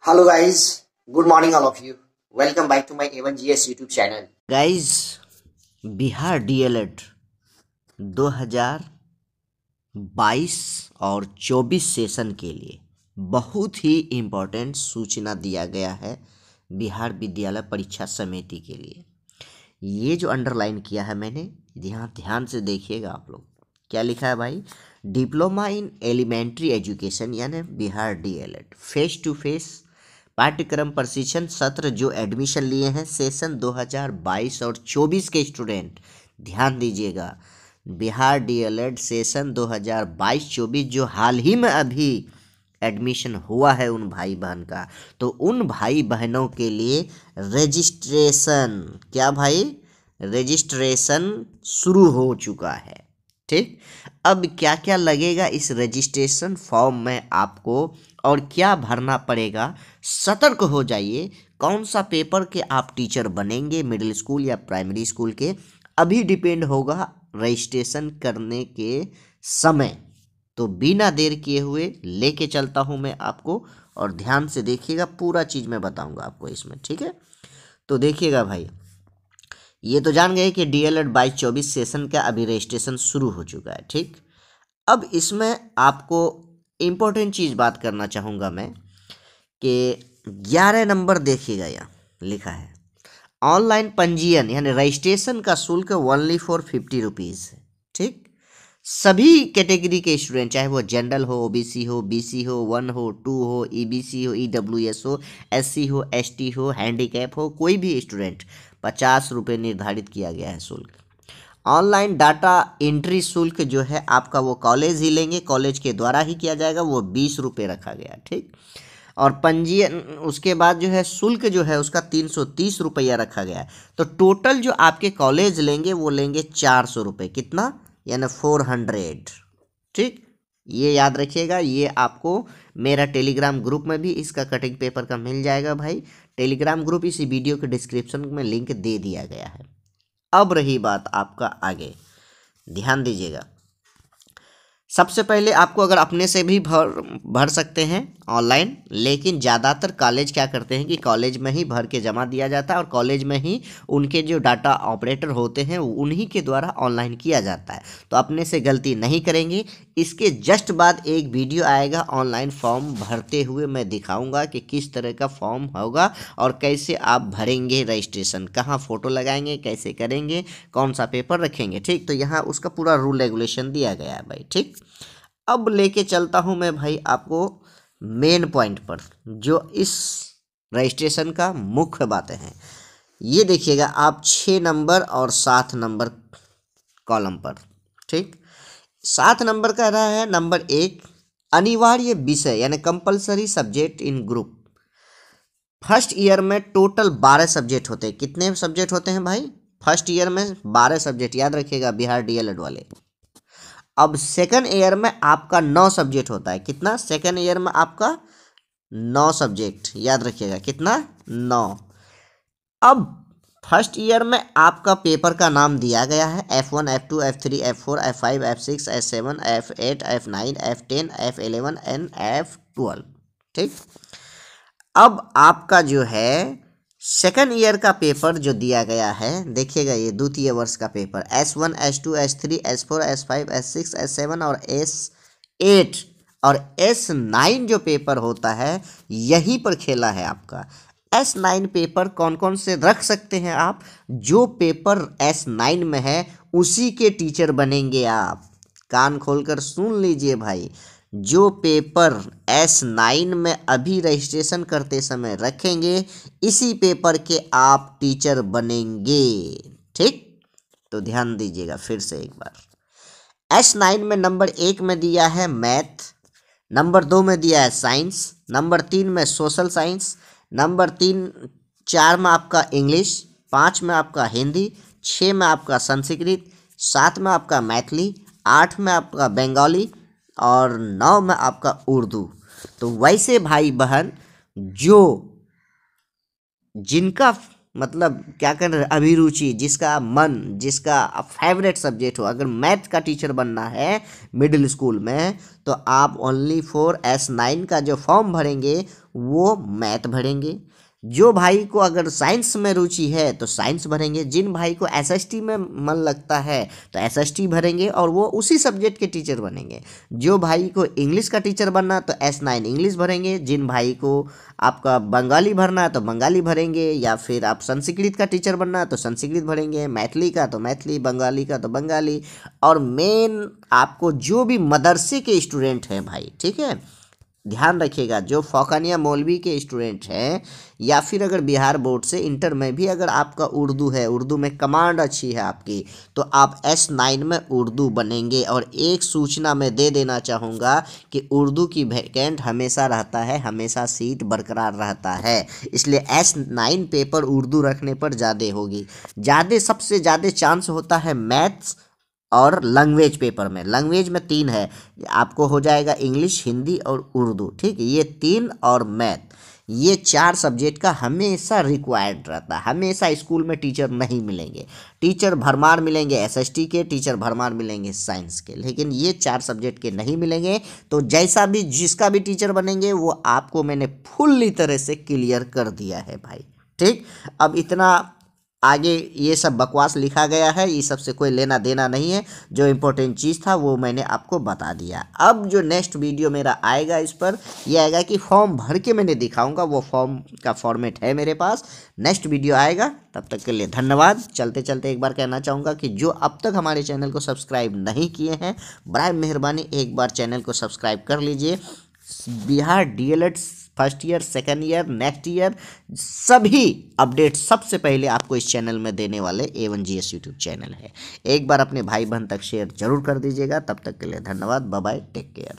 Hello guys, good morning all of you. Welcome back to my A1GS YouTube channel. Guys Bihar DElEd 2022 और 24 session के लिए बहुत ही important सूचना दिया गया है बिहार विद्यालय परीक्षा समिति के लिए। ये जो अंडरलाइन किया है मैंने, यहाँ ध्यान से देखिएगा आप लोग। क्या लिखा है भाई? डिप्लोमा इन एलिमेंट्री एजुकेशन यानी Bihar DElEd face to face पाठ्यक्रम प्रशिक्षण सत्र जो एडमिशन लिए हैं सेशन 2022 और 24 के स्टूडेंट ध्यान दीजिएगा। बिहार डीएलएड सेशन 2022-24 जो हाल ही में अभी एडमिशन हुआ है उन भाई बहन का, तो उन भाई बहनों के लिए रजिस्ट्रेशन, क्या भाई, रजिस्ट्रेशन शुरू हो चुका है। ठीक, अब क्या क्या लगेगा इस रजिस्ट्रेशन फॉर्म में आपको और क्या भरना पड़ेगा, सतर्क हो जाइए। कौन सा पेपर के आप टीचर बनेंगे, मिडिल स्कूल या प्राइमरी स्कूल के, अभी डिपेंड होगा रजिस्ट्रेशन करने के समय। तो बिना देर किए हुए लेके चलता हूँ मैं आपको, और ध्यान से देखिएगा, पूरा चीज़ मैं बताऊँगा आपको इसमें। ठीक है, तो देखिएगा भाई, ये तो जान गए कि डीएलएड 22-24 सेशन का अभी रजिस्ट्रेशन शुरू हो चुका है। ठीक, अब इसमें आपको इम्पोर्टेंट चीज़ बात करना चाहूँगा मैं कि 11 नंबर देखिएगा, यहाँ लिखा है ऑनलाइन पंजीयन यानी रजिस्ट्रेशन का शुल्क ओनली फॉर 50 रुपीज़। ठीक, सभी कैटेगरी के स्टूडेंट, चाहे वो जनरल हो, ओबीसी हो, बीसी हो, 1 हो, 2 हो, ईबीसी हो, ईडब्ल्यूएस हो, एससी हो, एसटी हो, हैंडीकैप हो, कोई भी स्टूडेंट 50 रुपये निर्धारित किया गया है शुल्क। ऑनलाइन डाटा एंट्री शुल्क जो है आपका वो कॉलेज ही लेंगे, कॉलेज के द्वारा ही किया जाएगा, वो 20 रुपये रखा गया। ठीक, और पंजीयन उसके बाद जो है शुल्क जो है उसका 330 रुपया रखा गया है। तो टोटल जो आपके कॉलेज लेंगे वो लेंगे 400 रुपये, कितना, यानी 400। ठीक, ये याद रखिएगा। ये आपको मेरा टेलीग्राम ग्रुप में भी इसका कटिंग पेपर का मिल जाएगा भाई। टेलीग्राम ग्रुप इसी वीडियो के डिस्क्रिप्शन में लिंक दे दिया गया है। अब रही बात आपका आगे, ध्यान दीजिएगा। सबसे पहले आपको अगर अपने से भी भर सकते हैं ऑनलाइन, लेकिन ज़्यादातर कॉलेज क्या करते हैं कि कॉलेज में ही भर के जमा दिया जाता है और कॉलेज में ही उनके जो डाटा ऑपरेटर होते हैं उन्हीं के द्वारा ऑनलाइन किया जाता है। तो अपने से गलती नहीं करेंगे। इसके जस्ट बाद एक वीडियो आएगा ऑनलाइन फॉर्म भरते हुए, मैं दिखाऊंगा कि किस तरह का फॉर्म होगा और कैसे आप भरेंगे रजिस्ट्रेशन, कहाँ फ़ोटो लगाएंगे, कैसे करेंगे, कौन सा पेपर रखेंगे। ठीक, तो यहाँ उसका पूरा रूल रेगुलेशन दिया गया है भाई। ठीक, अब लेके चलता हूँ मैं भाई आपको मेन पॉइंट पर, जो इस रजिस्ट्रेशन का मुख्य बातें हैं। ये देखिएगा आप 6 नंबर और 7 नंबर कॉलम पर। ठीक, 7 नंबर का रहा है नंबर 1, अनिवार्य विषय यानी compulsory subject in group. First year में टोटल 12 सब्जेक्ट होते हैं। कितने सब्जेक्ट होते हैं भाई? फर्स्ट ईयर में 12 सब्जेक्ट, याद रखिएगा बिहार डीएलएड वाले। अब सेकंड ईयर में आपका 9 सब्जेक्ट होता है। कितना? सेकंड ईयर में आपका 9 सब्जेक्ट, याद रखिएगा कितना, 9। अब फर्स्ट ईयर में आपका पेपर का नाम दिया गया है F1, F2, F3, F4, F5, F6, F7, F8, F9, F10, F11 and F12। ठीक, अब आपका जो है सेकंड ईयर का पेपर जो दिया गया है, देखिएगा ये द्वितीय वर्ष का paper S1, S2, S3, S4, S5, S6, S7 और S8 और S9 जो पेपर होता है यहीं पर खेला है आपका। S9 पेपर कौन कौन से रख सकते हैं आप? जो पेपर S9 में है उसी के टीचर बनेंगे आप। कान खोलकर सुन लीजिए भाई, जो पेपर S9 में अभी रजिस्ट्रेशन करते समय रखेंगे इसी पेपर के आप टीचर बनेंगे। ठीक, तो ध्यान दीजिएगा फिर से एक बार। S9 में नंबर 1 में दिया है मैथ, नंबर 2 में दिया है साइंस, नंबर 3 में सोशल साइंस, नंबर 4 में आपका इंग्लिश, 5 में आपका हिंदी, 6 में आपका संस्कृत, 7 में आपका मैथिली, 8 में आपका बंगाली और 9 में आपका उर्दू। तो वैसे भाई बहन जो जिनका मतलब क्या कर रहे, अभिरुचि, जिसका मन, जिसका फेवरेट सब्जेक्ट हो, अगर मैथ का टीचर बनना है मिडिल स्कूल में, तो आप ओनली फॉर S9 का जो फॉर्म भरेंगे वो मैथ भरेंगे। जो भाई को अगर साइंस में रुचि है तो साइंस भरेंगे, जिन भाई को SST में मन लगता है तो SST भरेंगे और वो उसी सब्जेक्ट के टीचर बनेंगे। जो भाई को इंग्लिश का टीचर बनना तो S9 इंग्लिश भरेंगे, जिन भाई को आपका बंगाली भरना है तो बंगाली भरेंगे, या फिर आप संस्कृत का टीचर बनना है तो संस्कृत भरेंगे, मैथिली का तो मैथिली, बंगाली का तो बंगाली। और मेन आपको जो भी मदरसे के स्टूडेंट हैं भाई, ठीक है, ध्यान रखिएगा, जो फौकानिया मौलवी के स्टूडेंट हैं, या फिर अगर बिहार बोर्ड से इंटर में भी अगर आपका उर्दू है, उर्दू में कमांड अच्छी है आपकी, तो आप S9 में उर्दू बनेंगे। और एक सूचना मैं दे देना चाहूँगा कि उर्दू की वैकेंट हमेशा रहता है, हमेशा सीट बरकरार रहता है, इसलिए S9 पेपर उर्दू रखने पर ज़्यादा होगी। सबसे ज़्यादा चांस होता है मैथ्स और लैंग्वेज पेपर में। लैंग्वेज में 3 है, आपको हो जाएगा इंग्लिश, हिंदी और उर्दू, ठीक है, ये 3 और मैथ, ये 4 सब्जेक्ट का हमेशा रिक्वायर्ड रहता है। हमेशा स्कूल में टीचर नहीं मिलेंगे, टीचर भरमार मिलेंगे SST के, टीचर भरमार मिलेंगे साइंस के, लेकिन ये 4 सब्जेक्ट के नहीं मिलेंगे। तो जैसा भी जिसका भी टीचर बनेंगे वो आपको मैंने फुल्ली तरह से क्लियर कर दिया है भाई, ठीक। अब इतना आगे ये सब बकवास लिखा गया है, ये सबसे कोई लेना देना नहीं है। जो इम्पोर्टेंट चीज़ था वो मैंने आपको बता दिया। अब जो नेक्स्ट वीडियो मेरा आएगा इस पर ये आएगा कि फॉर्म भर के मैंने दिखाऊंगा, वो फॉर्म का फॉर्मेट है मेरे पास। नेक्स्ट वीडियो आएगा, तब तक के लिए धन्यवाद। चलते चलते एक बार कहना चाहूँगा कि जो अब तक हमारे चैनल को सब्सक्राइब नहीं किए हैं, बराए मेहरबानी एक बार चैनल को सब्सक्राइब कर लीजिए। Bihar DLED first year, second year, next year, सभी अपडेट सबसे पहले आपको इस चैनल में देने वाले A1 GS यूट्यूब चैनल है। एक बार अपने भाई बहन तक शेयर जरूर कर दीजिएगा। तब तक के लिए धन्यवाद, बाय बाय, टेक केयर।